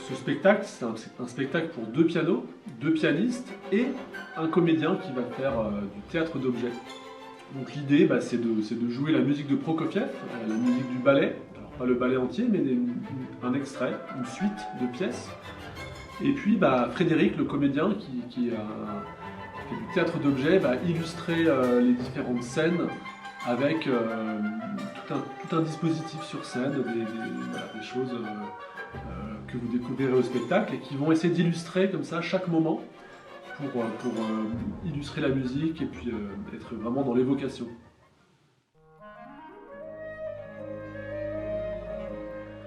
Ce spectacle, c'est un spectacle pour 2 pianos, 2 pianistes et un comédien qui va faire du théâtre d'objets. Donc l'idée, c'est de jouer la musique de Prokofiev, la musique du ballet, alors pas le ballet entier, mais un extrait, une suite de pièces. Et puis Frédéric, le comédien qui fait du théâtre d'objets, va illustrer les différentes scènes avec tout un dispositif sur scène, des choses que vous découvrirez au spectacle et qui vont essayer d'illustrer comme ça chaque moment pour illustrer la musique et puis être vraiment dans l'évocation.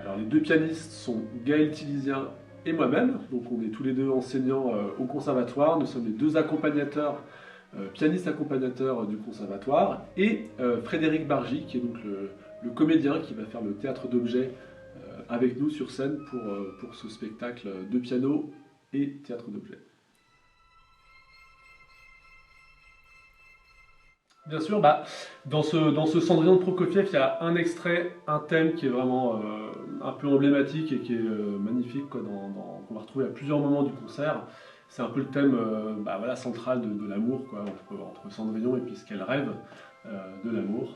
Alors les 2 pianistes sont Gaël Tilizien et moi-même, donc on est tous les 2 enseignants au conservatoire, nous sommes les 2 accompagnateurs, pianistes accompagnateurs du conservatoire, et Frédéric Bargy qui est donc le comédien qui va faire le théâtre d'objets avec nous sur scène pour ce spectacle de piano et théâtre d'objets. Bien sûr, dans ce Cendrillon de Prokofiev, il y a un extrait, un thème qui est vraiment un peu emblématique et qui est magnifique, qu'on va retrouver à plusieurs moments du concert. C'est un peu le thème central de l'amour, entre Cendrillon et puis ce qu'elle rêve de l'amour.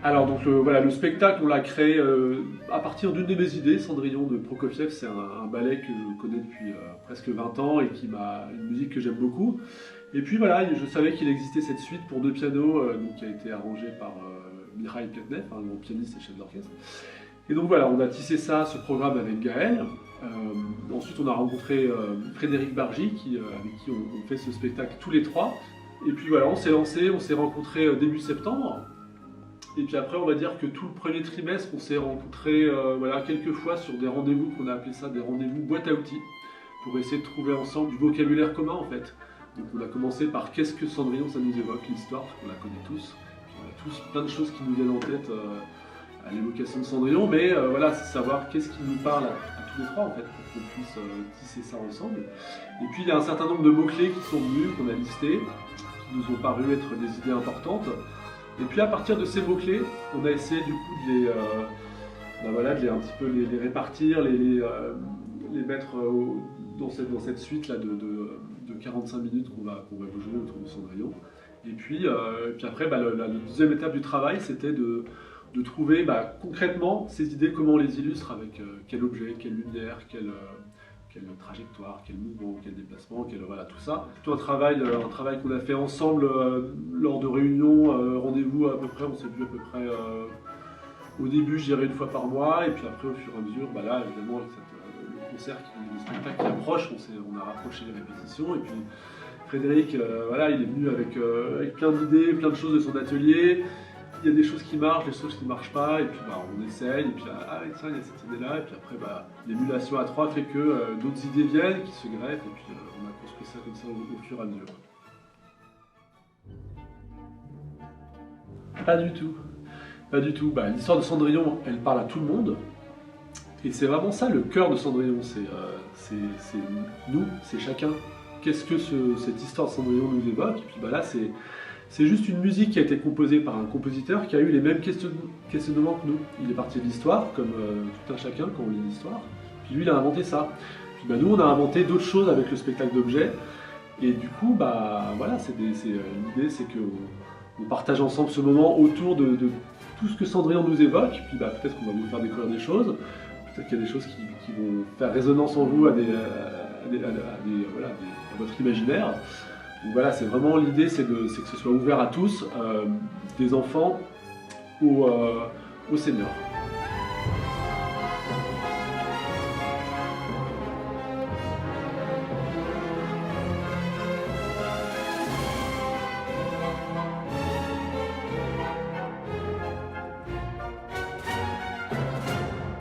Alors donc le spectacle, on l'a créé à partir d'une de mes idées. Cendrillon de Prokofiev, c'est un ballet que je connais depuis presque 20 ans et une musique que j'aime beaucoup. Et puis je savais qu'il existait cette suite pour 2 pianos qui a été arrangée par Mikhail Pletnev, un grand pianiste et chef d'orchestre. Et donc on a tissé ce programme avec Gaël. Ensuite on a rencontré Frédéric Bargy avec qui on fait ce spectacle tous les 3. Et puis on s'est lancé, on s'est rencontrés début septembre. Et puis après, on va dire que tout le premier trimestre, on s'est rencontrés quelques fois sur des rendez-vous qu'on a appelé ça des rendez-vous boîte à outils, pour essayer de trouver ensemble du vocabulaire commun en fait. Donc on a commencé par qu'est-ce que Cendrillon, ça nous évoque, l'histoire, parce qu'on la connaît tous. Puis on a tous plein de choses qui nous viennent en tête à l'évocation de Cendrillon, mais c'est savoir qu'est-ce qui nous parle à tous les 3 en fait, pour qu'on puisse tisser ça ensemble. Et puis il y a un certain nombre de mots-clés qui sont venus, qu'on a listés, qui nous ont paru être des idées importantes. Et puis à partir de ces mots-clés, on a essayé du coup de un petit peu les répartir, les mettre dans cette suite là de 45 minutes qu'on va jouer autour de Cendrillon. Et puis après, la deuxième étape du travail, c'était de trouver concrètement ces idées, comment on les illustre, avec quel objet, quelle lumière, quelle trajectoire, quel mouvement, quel déplacement, tout ça. Tout un travail qu'on a fait ensemble lors de réunions, rendez-vous à peu près, on s'est vu à peu près au début, je dirais 1 fois par mois, et puis après au fur et à mesure, évidemment avec le concert, le spectacle qui approche, on a rapproché les répétitions, et puis Frédéric, il est venu avec plein d'idées, plein de choses de son atelier. Il y a des choses qui marchent, des choses qui ne marchent pas, et puis on essaye, et puis avec ça, il y a cette idée-là, et puis après, l'émulation à 3 fait que d'autres idées viennent, qui se greffent, et puis on a construit ça comme ça au fur et à mesure. Pas du tout. Pas du tout. L'histoire de Cendrillon, elle parle à tout le monde, et c'est vraiment ça le cœur de Cendrillon, c'est nous, c'est chacun. Qu'est-ce que cette histoire de Cendrillon nous évoque? Et puis c'est juste une musique qui a été composée par un compositeur qui a eu les mêmes questionnements que nous. Il est parti de l'histoire, comme tout un chacun quand on lit l'histoire. Puis lui, il a inventé ça. Puis nous, on a inventé d'autres choses avec le spectacle d'objets. Et du coup, l'idée, c'est qu'on partage ensemble ce moment autour de tout ce que Cendrillon nous évoque. Puis peut-être qu'on va vous faire découvrir des choses. Peut-être qu'il y a des choses qui vont faire résonance en vous à votre imaginaire. Donc c'est vraiment l'idée, c'est que ce soit ouvert à tous, des enfants aux seniors.